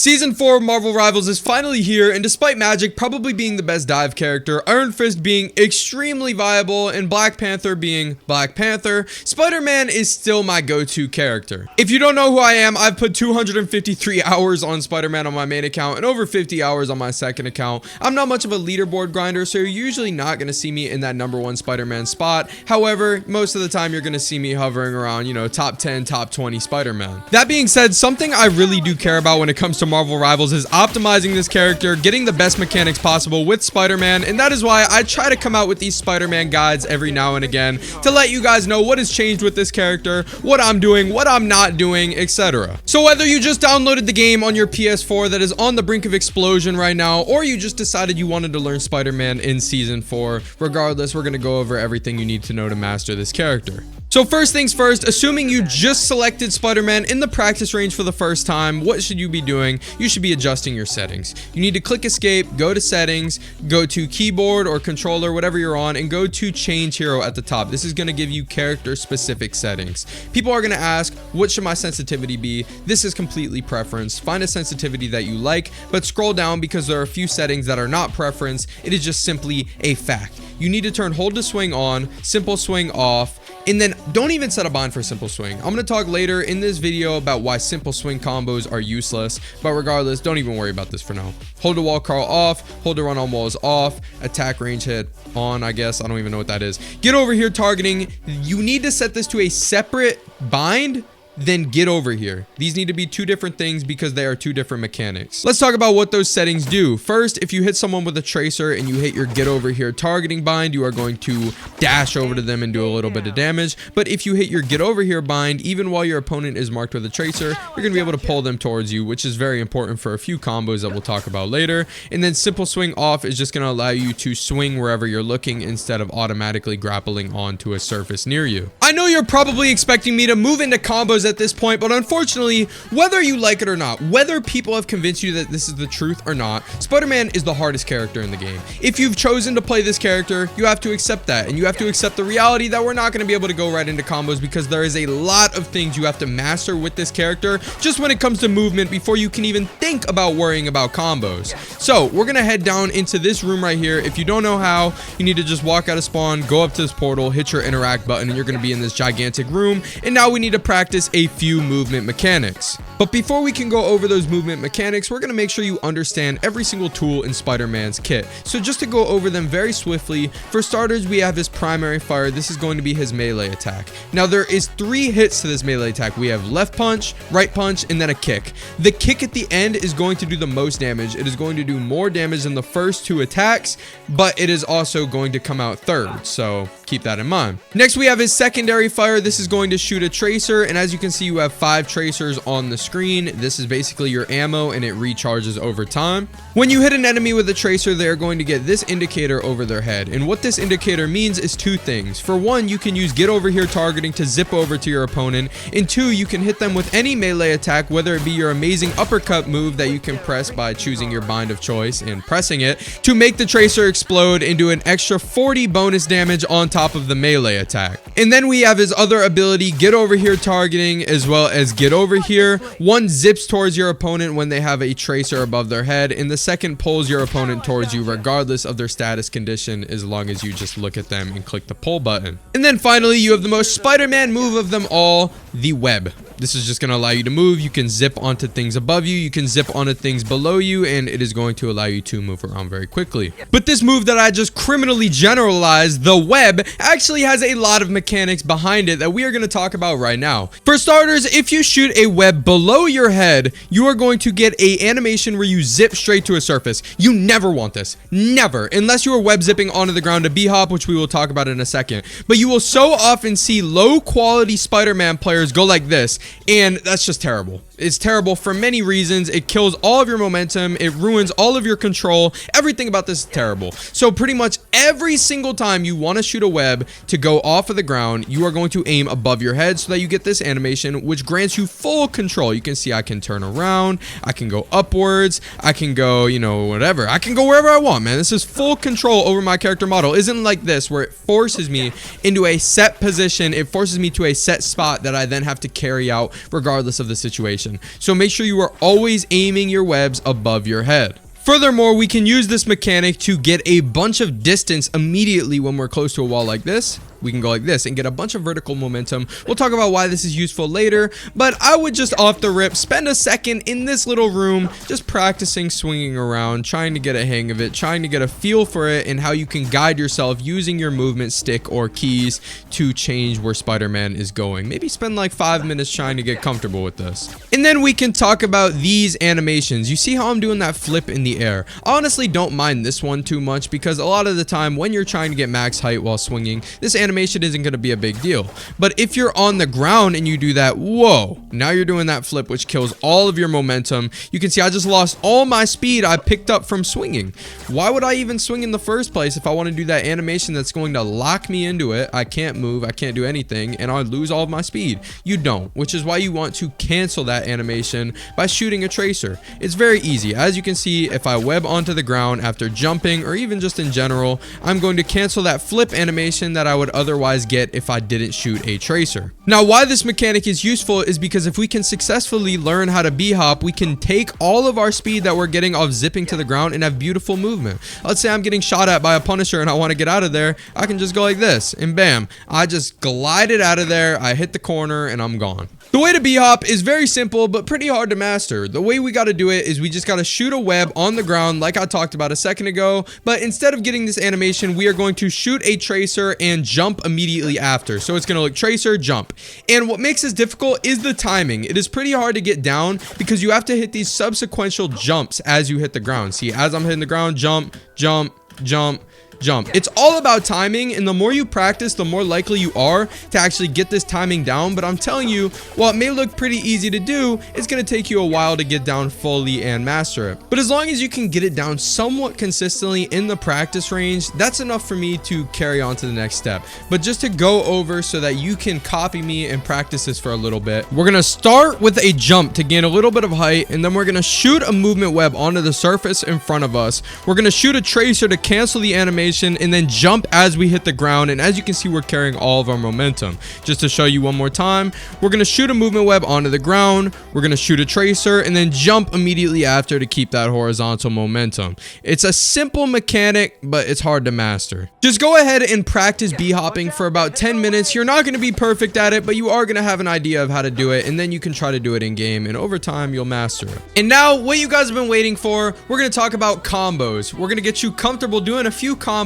Season 4 of Marvel Rivals is finally here, and despite Magik probably being the best dive character, Iron Fist being extremely viable, and Black Panther being Black Panther, Spider-Man is still my go-to character. If you don't know who I am, I've put 253 hours on Spider-Man on my main account and over 50 hours on my second account. I'm not much of a leaderboard grinder, so you're usually not going to see me in that #1 Spider-Man spot. However, most of the time you're going to see me hovering around, you know, top 10, top 20 Spider-Man. That being said, something I really do care about when it comes to Marvel Rivals is optimizing this character, getting the best mechanics possible with Spider-Man, and that is why I try to come out with these Spider-Man guides every now and again to let you guys know what has changed with this character, what I'm doing, what I'm not doing, etc. So whether you just downloaded the game on your PS4 that is on the brink of explosion right now, or you just decided you wanted to learn Spider-Man in Season 4, regardless, we're going to go over everything you need to know to master this character. So first things first, assuming you just selected Spider-Man in the practice range for the first time, what should you be doing? You should be adjusting your settings. You need to click escape, go to settings, go to keyboard or controller, whatever you're on, and go to change hero at the top. This is going to give you character specific settings. People are going to ask, what should my sensitivity be? This is completely preference. Find a sensitivity that you like, but scroll down because there are a few settings that are not preference. It is just simply a fact. You need to turn hold to swing on, simple swing off, and then don't even set a bind for simple swing. I'm going to talk later in this video about why simple swing combos are useless, but regardless, don't even worry about this for now. Hold to wall crawl off, hold to run on walls off, attack range hit on, I guess. I don't even know what that is. Get over here targeting. You need to set this to a separate bind, then get over here. These need to be two different things because they are two different mechanics. Let's talk about what those settings do. First, if you hit someone with a tracer and you hit your get over here targeting bind, you are going to dash over to them and do a little bit of damage. But if you hit your get over here bind, even while your opponent is marked with a tracer, you're going to be able to pull them towards you, which is very important for a few combos that we'll talk about later. And then simple swing off is just going to allow you to swing wherever you're looking instead of automatically grappling onto a surface near you. I know you're probably expecting me to move into combos at this point, but unfortunately, whether you like it or not, whether people have convinced you that this is the truth or not, Spider-Man is the hardest character in the game. If you've chosen to play this character, you have to accept that, and you have to accept the reality that we're not going to be able to go right into combos because there is a lot of things you have to master with this character just when it comes to movement before you can even think about worrying about combos. So we're going to head down into this room right here. If you don't know how, you need to just walk out of spawn, go up to this portal, hit your interact button, and you're going to be in this gigantic room. And now we need to practice a few movement mechanics. But before we can go over those movement mechanics, we're going to make sure you understand every single tool in Spider-Man's kit. So just to go over them very swiftly, for starters, we have his primary fire. This is going to be his melee attack. Now there is 3 hits to this melee attack. We have left punch, right punch, and then a kick. The kick at the end is going to do the most damage. It is going to do more damage than the first 2 attacks, but it is also going to come out third. So keep that in mind. Next, we have his secondary fire. This is going to shoot a tracer, and as you can see, you have 5 tracers on the screen. This is basically your ammo, and it recharges over time. When you hit an enemy with a tracer, they are going to get this indicator over their head, and what this indicator means is 2 things. For one, you can use get over here targeting to zip over to your opponent, and 2, you can hit them with any melee attack, whether it be your amazing uppercut move that you can press by choosing your bind of choice and pressing it to make the tracer explode and do an extra 40 bonus damage on top of the melee attack. And then we have his other ability, get over here targeting, as well as get over here. One zips towards your opponent when they have a tracer above their head, and the second pulls your opponent towards you regardless of their status condition, as long as you just look at them and click the pull button. And then finally, you have the most Spider-Man move of them all, the web. This is just going to allow you to move. You can zip onto things above you, you can zip onto things below you, and it is going to allow you to move around very quickly. But this move that I just criminally generalized, the web, actually has a lot of mechanics behind it that we are going to talk about right now. For starters, if you shoot a web below your head, you are going to get an animation where you zip straight to a surface. You never want this. Never. Unless you are web zipping onto the ground to B-hop, which we will talk about in a second. But you will so often see low quality Spider-Man players go like this, and that's just terrible. It's terrible for many reasons. It kills all of your momentum. It ruins all of your control. Everything about this is terrible. So pretty much every single time you want to shoot a web to go off of the ground, you are going to aim above your head so that you get this animation, which grants you full control. You can see I can turn around. I can go upwards. I can go, you know, whatever. I can go wherever I want, man. This is full control over my character model. Isn't like this where it forces me into a set position. It forces me to a set spot that I then have to carry out regardless of the situation. animation. So make sure you are always aiming your webs above your head. Furthermore, we can use this mechanic to get a bunch of distance immediately when we're close to a wall like this. We can go like this and get a bunch of vertical momentum. We'll talk about why this is useful later, but I would just off the rip spend a second in this little room just practicing swinging around, trying to get a hang of it, trying to get a feel for it and how you can guide yourself using your movement stick or keys to change where Spider-Man is going. Maybe spend like 5 minutes trying to get comfortable with this. And then we can talk about these animations. You see how I'm doing that flip in the air? I honestly don't mind this one too much because a lot of the time when you're trying to get max height while swinging, this animation isn't going to be a big deal. But if you're on the ground and you do that, whoa, now you're doing that flip which kills all of your momentum. You can see I just lost all my speed I picked up from swinging. Why would I even swing in the first place if I want to do that animation that's going to lock me into it? I can't move, I can't do anything, and I lose all of my speed. You don't, which is why you want to cancel that animation by shooting a tracer. It's very easy. As you can see, if I web onto the ground after jumping or even just in general, I'm going to cancel that flip animation that I would otherwise get if I didn't shoot a tracer. Now, why this mechanic is useful is because if we can successfully learn how to b-hop, we can take all of our speed that we're getting off zipping to the ground and have beautiful movement. Let's say I'm getting shot at by a Punisher and I want to get out of there. I can just go like this and bam, I just glided out of there. I hit the corner and I'm gone. The way to b-hop is very simple, but pretty hard to master. The way we got to do it is we just got to shoot a web on the ground like I talked about a second ago, but instead of getting this animation, we are going to shoot a tracer and jump immediately after. So it's going to look tracer, jump. And what makes this difficult is the timing. It is pretty hard to get down because you have to hit these subsequential jumps as you hit the ground. See, as I'm hitting the ground, jump, jump, jump, jump. It's all about timing, and the more you practice, the more likely you are to actually get this timing down. But I'm telling you, while it may look pretty easy to do, it's going to take you a while to get down fully and master it. But as long as you can get it down somewhat consistently in the practice range, that's enough for me to carry on to the next step. But just to go over so that you can copy me and practice this for a little bit, we're going to start with a jump to gain a little bit of height, and then we're going to shoot a movement web onto the surface in front of us. We're going to shoot a tracer to cancel the animation and then jump as we hit the ground. And as you can see, we're carrying all of our momentum. Just to show you one more time, we're going to shoot a movement web onto the ground, we're going to shoot a tracer, and then jump immediately after to keep that horizontal momentum. It's a simple mechanic, but it's hard to master. Just go ahead and practice b-hopping for about 10 minutes. You're not going to be perfect at it, but you are going to have an idea of how to do it, and then you can try to do it in game, and over time you'll master it. And now, what you guys have been waiting for, we're going to talk about combos. We're going to get you comfortable doing a few combos.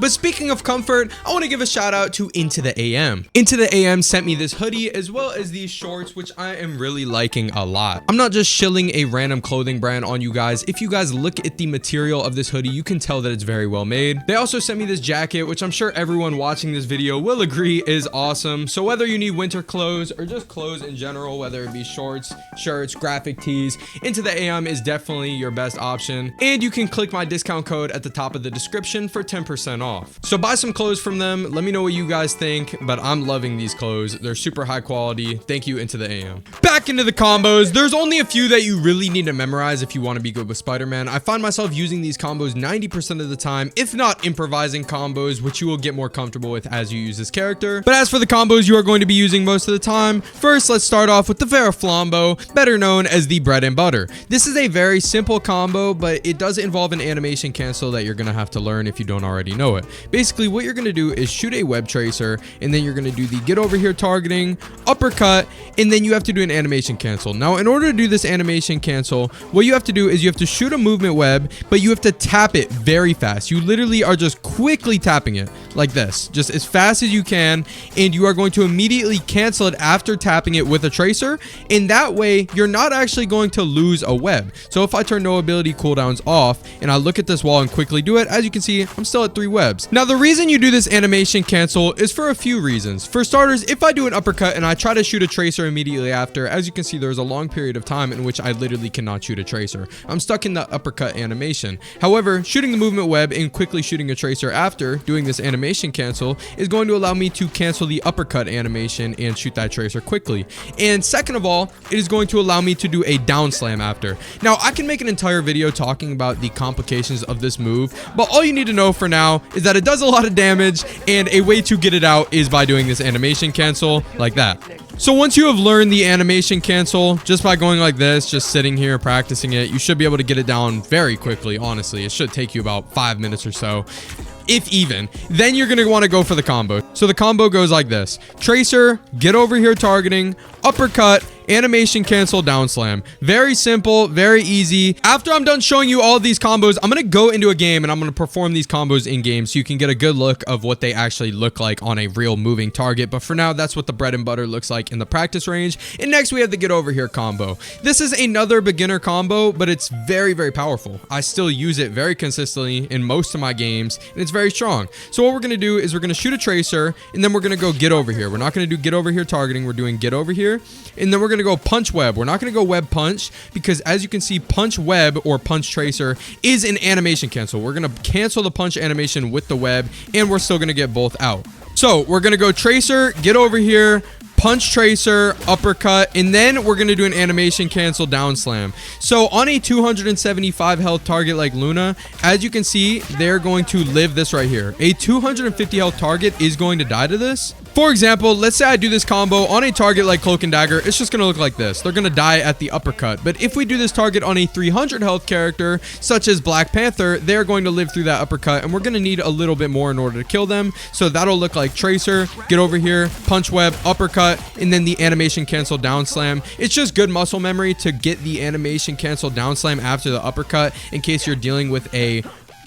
But speaking of comfort, I want to give a shout out to Into the AM. Into the AM sent me this hoodie as well as these shorts, which I am really liking a lot. I'm not just shilling a random clothing brand on you guys. If you guys look at the material of this hoodie, you can tell that it's very well made. They also sent me this jacket, which I'm sure everyone watching this video will agree is awesome. So whether you need winter clothes or just clothes in general, whether it be shorts, shirts, graphic tees, Into the AM is definitely your best option. And you can click my discount code at the top of the description for 10% off. So buy some clothes from them. Let me know what you guys think, but I'm loving these clothes. They're super high quality. Thank you, Into the AM. Back into the combos. There's only a few that you really need to memorize if you want to be good with Spider-Man. I find myself using these combos 90% of the time, if not improvising combos, which you will get more comfortable with as you use this character. But as for the combos you are going to be using most of the time, first let's start off with the Veriflied, better known as the bread and butter. This is a very simple combo, but it does involve an animation cancel that you're going to have to learn if you don't already know it. Basically, what you're going to do is shoot a web tracer, and then you're going to do the get over here targeting, uppercut, and then you have to do an animation cancel. Now, in order to do this animation cancel, what you have to do is you have to shoot a movement web, but you have to tap it very fast. You literally are just quickly tapping it like this, just as fast as you can, and you are going to immediately cancel it after tapping it with a tracer. And that way, you're not actually going to lose a web. So if I turn no ability cooldowns off, and I look at this wall and quickly do it, as you can see, I'm still at 3 webs. Now, the reason you do this animation cancel is for a few reasons. For starters, if I do an uppercut and I try to shoot a tracer immediately after, as you can see, there's a long period of time in which I literally cannot shoot a tracer. I'm stuck in the uppercut animation. However, shooting the movement web and quickly shooting a tracer after doing this animation animation cancel is going to allow me to cancel the uppercut animation and shoot that tracer quickly. And second of all, it is going to allow me to do a down slam after. Now, I can make an entire video talking about the complications of this move, but all you need to know for now is that it does a lot of damage, and a way to get it out is by doing this animation cancel like that. So once you have learned the animation cancel, just by going like this, just sitting here practicing it, you should be able to get it down very quickly. Honestly, it should take you about 5 minutes or so, if even. Then you're going to want to go for the combo. So the combo goes like this: tracer, get over here targeting, uppercut, animation cancel, down slam. Very simple, very easy. After I'm done showing you all of these combos, I'm going to go into a game and I'm going to perform these combos in game so you can get a good look of what they actually look like on a real moving target. But for now, that's what the bread and butter looks like in the practice range. And next we have the get over here combo. This is another beginner combo, but it's very, very powerful. I still use it very consistently in most of my games, and it's very strong. So what we're going to do is we're going to shoot a tracer, and then we're going to go get over here. We're not going to do get over here targeting. We're doing get over here, and then we're going to go punch web. We're not going to go web punch, because as you can see, punch web or punch tracer is an animation cancel. We're going to cancel the punch animation with the web, and we're still going to get both out. So we're going to go tracer, get over here, punch tracer, uppercut, and then we're going to do an animation cancel, down slam. So on a 275 health target like Luna, as you can see, they're going to live this right here. A 250 health target is going to die to this. For example, let's say I do this combo on a target like Cloak and Dagger. It's just going to look like this. They're going to die at the uppercut. But if we do this target on a 300 health character, such as Black Panther, they're going to live through that uppercut, and we're going to need a little bit more in order to kill them. So that'll look like tracer, get over here, punch web, uppercut, and then the animation cancel, down slam. It's just good muscle memory to get the animation cancel, down slam after the uppercut in case you're dealing with a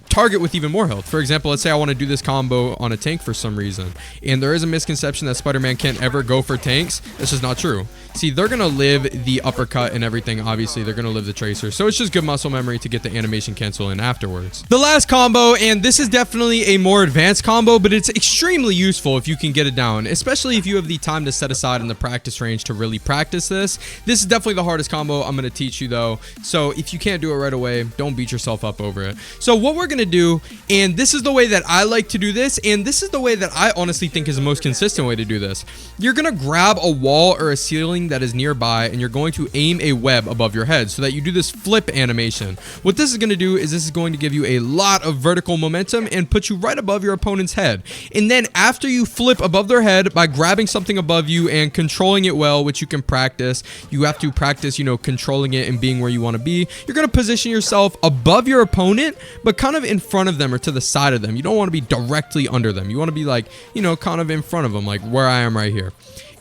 target with even more health. For example, let's say I want to do this combo on a tank for some reason, and there is a misconception that Spider-Man can't ever go for tanks. This is not true. See, they're going to live the uppercut and everything. Obviously, they're going to live the tracer. So it's just good muscle memory to get the animation cancel in afterwards. The last combo, and this is definitely a more advanced combo, but it's extremely useful if you can get it down, especially if you have the time to set aside in the practice range to really practice this. This is definitely the hardest combo I'm going to teach you, though. So if you can't do it right away, don't beat yourself up over it. So what we're going to do, and this is the way that I like to do this, and this is the way that I honestly think is the most consistent way to do this. You're going to grab a wall or a ceiling that is nearby, and you're going to aim a web above your head so that you do this flip animation. What this is going to do is this is going to give you a lot of vertical momentum and put you right above your opponent's head. And then after you flip above their head by grabbing something above you and controlling it well, which you can practice, you have to practice, you know, controlling it and being where you want to be. You're going to position yourself above your opponent, but kind of in front of them or to the side of them. You don't want to be directly under them. You want to be like, you know, kind of in front of them, like where I am right here.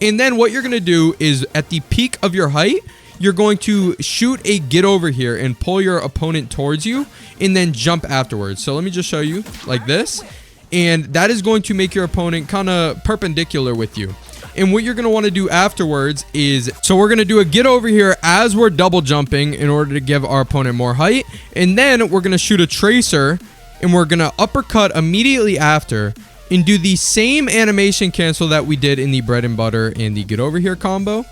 And then what you're going to do is at the peak of your height, you're going to shoot a get over here and pull your opponent towards you and then jump afterwards. So let me just show you like this. And that is going to make your opponent kind of perpendicular with you. And what you're going to want to do afterwards is, so we're going to do a get over here as we're double jumping in order to give our opponent more height. And then we're going to shoot a tracer and we're going to uppercut immediately after and do the same animation cancel that we did in the bread and butter and the get over here combo.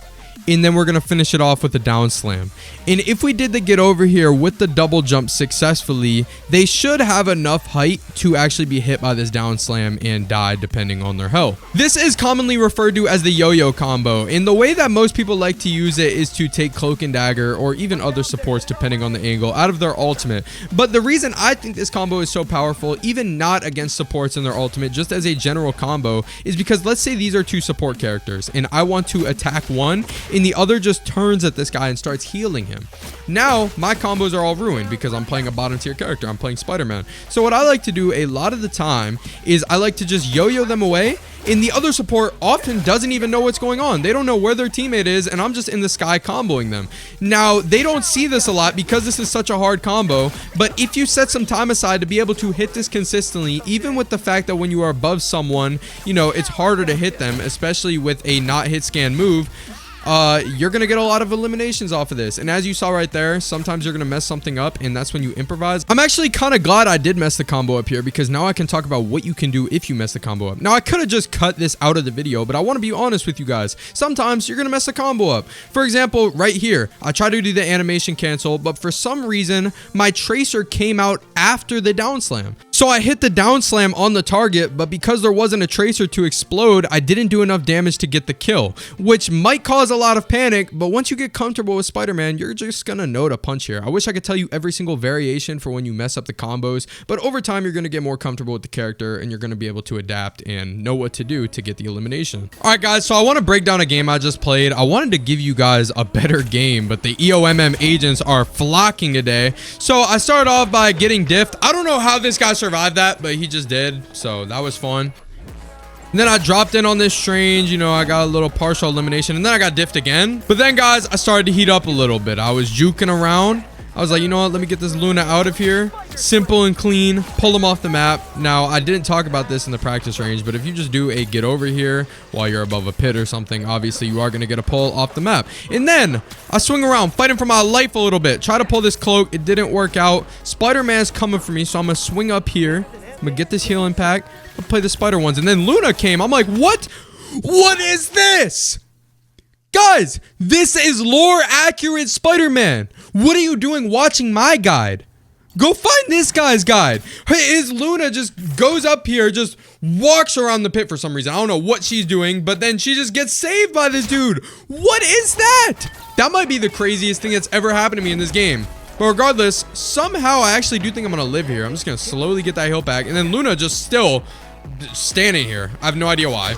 And then we're going to finish it off with a down slam. And if we did the get over here with the double jump successfully, they should have enough height to actually be hit by this down slam and die depending on their health. This is commonly referred to as the yo-yo combo. And the way that most people like to use it is to take Cloak and Dagger or even other supports depending on the angle out of their ultimate. But the reason I think this combo is so powerful, even not against supports in their ultimate, just as a general combo, is because let's say these are two support characters and I want to attack one and the other just turns at this guy and starts healing him. Now my combos are all ruined because I'm playing a bottom tier character. I'm playing Spider-Man. So what I like to do a lot of the time is I like to just yo-yo them away, and the other support often doesn't even know what's going on. They don't know where their teammate is, and I'm just in the sky comboing them. Now, they don't see this a lot because this is such a hard combo, but if you set some time aside to be able to hit this consistently, even with the fact that when you are above someone, you know, it's harder to hit them, especially with a not hit scan move, you're going to get a lot of eliminations off of this. And as you saw right there, sometimes you're going to mess something up, and that's when you improvise. I'm actually kind of glad I did mess the combo up here because now I can talk about what you can do if you mess the combo up. Now, I could have just cut this out of the video, but I want to be honest with you guys. Sometimes you're going to mess the combo up. For example, right here, I tried to do the animation cancel, but for some reason, my tracer came out after the down slam. So I hit the down slam on the target, but because there wasn't a tracer to explode, I didn't do enough damage to get the kill, which might cause a lot of panic, but once you get comfortable with Spider-Man, you're just gonna know to punch here. I wish I could tell you every single variation for when you mess up the combos, but over time you're gonna get more comfortable with the character and you're gonna be able to adapt and know what to do to get the elimination. Alright guys, so I want to break down a game I just played. I wanted to give you guys a better game, but the EOMM agents are flocking today. So I started off by getting diffed. I don't know how this guy survived that, but he just did, so that was fun. And then I dropped in on this strange, you know, I got a little partial elimination, and then I got diffed again. But then guys, I started to heat up a little bit. I was juking around. I was like, you know what, let me get this Luna out of here. Simple and clean, pull him off the map. Now, I didn't talk about this in the practice range, but if you just do a get over here while you're above a pit or something, obviously you are going to get a pull off the map. And then I swing around, fighting for my life a little bit. Try to pull this cloak. It didn't work out. Spider-Man's coming for me, so I'm going to swing up here. I'm going to get this heal impact. I'll play the spider ones. And then Luna came. I'm like, what? What is this? Guys, this is lore accurate Spider-Man. What are you doing watching my guide? Go find this guy's guide. His Luna just goes up here, just walks around the pit for some reason. I don't know what she's doing, but then she just gets saved by this dude. What is that? That might be the craziest thing that's ever happened to me in this game. But regardless, somehow I actually do think I'm going to live here. I'm just going to slowly get that heal back. And then Luna just still standing here. I have no idea why.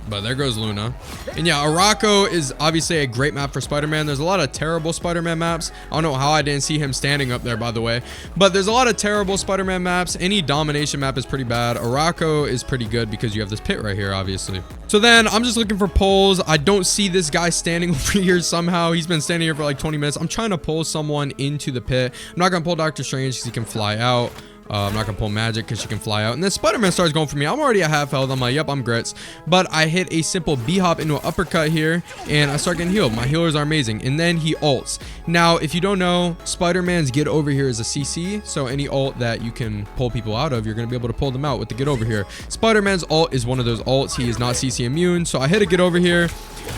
But there goes Luna. And yeah, Araco is obviously a great map for Spider-Man. There's a lot of terrible Spider-Man maps. I don't know how I didn't see him standing up there, by the way. But there's a lot of terrible Spider-Man maps. Any domination map is pretty bad. Araco is pretty good because you have this pit right here, obviously. So then I'm just looking for pulls. I don't see this guy standing over here somehow. He's been standing here for like 20 minutes. I'm trying to pull someone into the pit. I'm not going to pull Doctor Strange because he can fly out. I'm not going to pull Magik because she can fly out. And then Spider-Man starts going for me. I'm already at half health. I'm like, yep, I'm grits. But I hit a simple B-hop into an uppercut here, and I start getting healed. My healers are amazing. And then he ults. Now, if you don't know, Spider-Man's get over here is a CC. So any ult that you can pull people out of, you're going to be able to pull them out with the get over here. Spider-Man's ult is one of those ults. He is not CC immune. So I hit a get over here.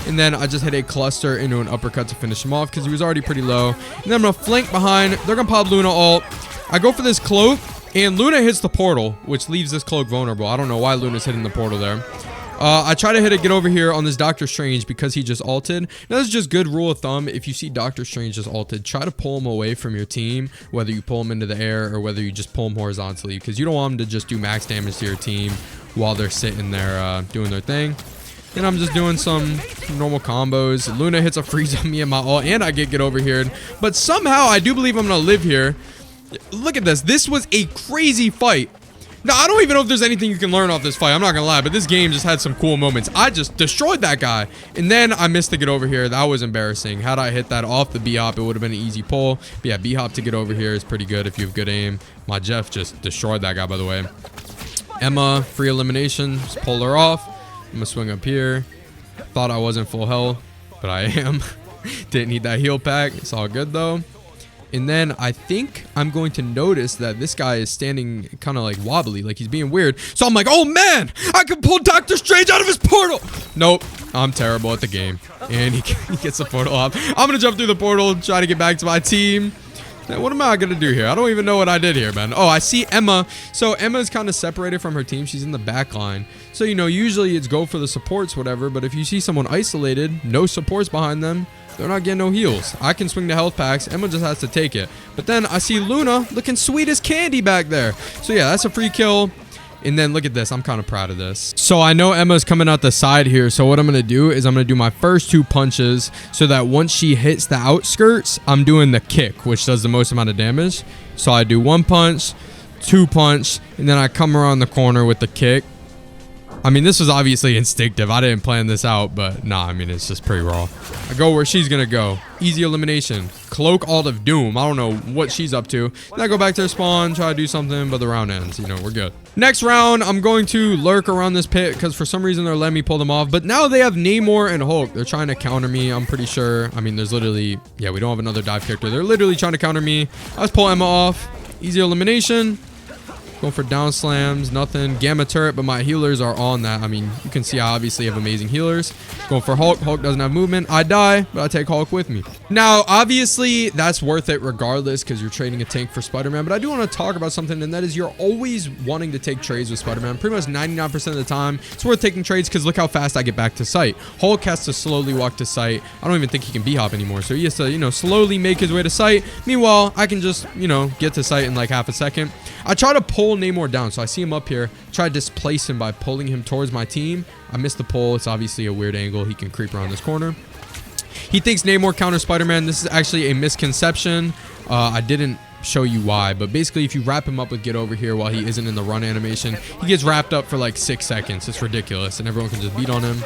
And then I just hit a cluster into an uppercut to finish him off because he was already pretty low. And then I'm going to flank behind. They're going to pop Luna ult. I go for this cloak. And Luna hits the portal, which leaves this cloak vulnerable. I don't know why Luna's hitting the portal there. I try to hit a get over here on this Doctor Strange because he just ulted. Now, this is just good rule of thumb. If you see Doctor Strange just ulted, try to pull him away from your team, whether you pull him into the air or whether you just pull him horizontally, because you don't want him to just do max damage to your team while they're sitting there doing their thing. And I'm just doing some normal combos. Luna hits a freeze on me and my ult, and I get over here. But somehow, I do believe I'm going to live here. Look at this. This was a crazy fight. Now, I don't even know if there's anything you can learn off this fight. I'm not going to lie, but this game just had some cool moments. I just destroyed that guy. And then I missed to get over here. That was embarrassing. Had I hit that off the B-hop, it would have been an easy pull. But yeah, B-hop to get over here is pretty good if you have good aim. My Jeff just destroyed that guy, by the way. Emma, free elimination. Just pull her off. I'm going to swing up here. Thought I wasn't full health, but I am. Didn't need that heal pack. It's all good, though. And then I think I'm going to notice that this guy is standing kind of like wobbly, like he's being weird. So I'm like, oh man, I can pull Doctor Strange out of his portal. Nope, I'm terrible at the game. And he gets the portal off. I'm going to jump through the portal, try to get back to my team. Now, what am I going to do here? I don't even know what I did here, man. Oh, I see Emma. So Emma's kind of separated from her team. She's in the back line. So, you know, usually it's go for the supports, whatever. But if you see someone isolated, no supports behind them, they're not getting no heals. I can swing the health packs. Emma just has to take it. But then I see Luna looking sweet as candy back there. So yeah, that's a free kill. And then look at this. I'm kind of proud of this. So I know Emma's coming out the side here. So what I'm going to do is I'm going to do my first 2 punches so that once she hits the outskirts, I'm doing the kick, which does the most amount of damage. So I do 1 punch, 2 punch, and then I come around the corner with the kick. I mean, this was obviously instinctive. I didn't plan this out, but nah, I mean, it's just pretty raw. I go where she's going to go. Easy elimination. Cloak Alt of Doom. I don't know what she's up to. Then I go back to her spawn, try to do something, but the round ends. You know, we're good. Next round, I'm going to lurk around this pit because for some reason they're letting me pull them off. But now they have Namor and Hulk. They're trying to counter me, I'm pretty sure. I mean, there's literally... Yeah, we don't have another dive character. They're literally trying to counter me. Let's pull Emma off. Easy elimination. Going for down slams, nothing. Gamma turret, but my healers are on that. I mean, you can see I obviously have amazing healers. Going for Hulk. Hulk doesn't have movement. I die, but I take Hulk with me. Now, obviously, that's worth it regardless because you're trading a tank for Spider-Man. But I do want to talk about something, and that is you're always wanting to take trades with Spider-Man. Pretty much 99% of the time, it's worth taking trades because look how fast I get back to site. Hulk has to slowly walk to site. I don't even think he can B-hop anymore. So he has to, you know, slowly make his way to site. Meanwhile, I can just, you know, get to site in like half a second. I try to pull Namor down. So I see him up here. Try to displace him by pulling him towards my team. I missed the pull. It's obviously a weird angle. He can creep around this corner. He thinks Namor counters Spider-Man. This is actually a misconception. I didn't show you why, but basically if you wrap him up with get over here while he isn't in the run animation, he gets wrapped up for like 6 seconds. It's ridiculous, and everyone can just beat on him.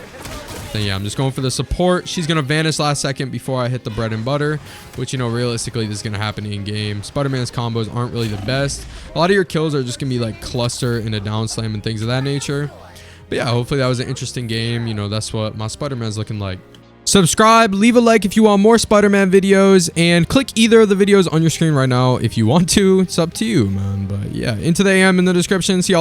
Then yeah, I'm just going for the support. She's gonna vanish last second before I hit the bread and butter, which, you know, realistically this is gonna happen in game. Spider-Man's combos aren't really the best. A lot of your kills are just gonna be like cluster and a down slam and things of that nature. But yeah, hopefully that was an interesting game. You know, that's what my Spider-Man's looking like. Subscribe, leave a like if you want more Spider-Man videos, and click either of the videos on your screen right now if you want to. It's up to you, man. But yeah, into the AM in the description. See y'all.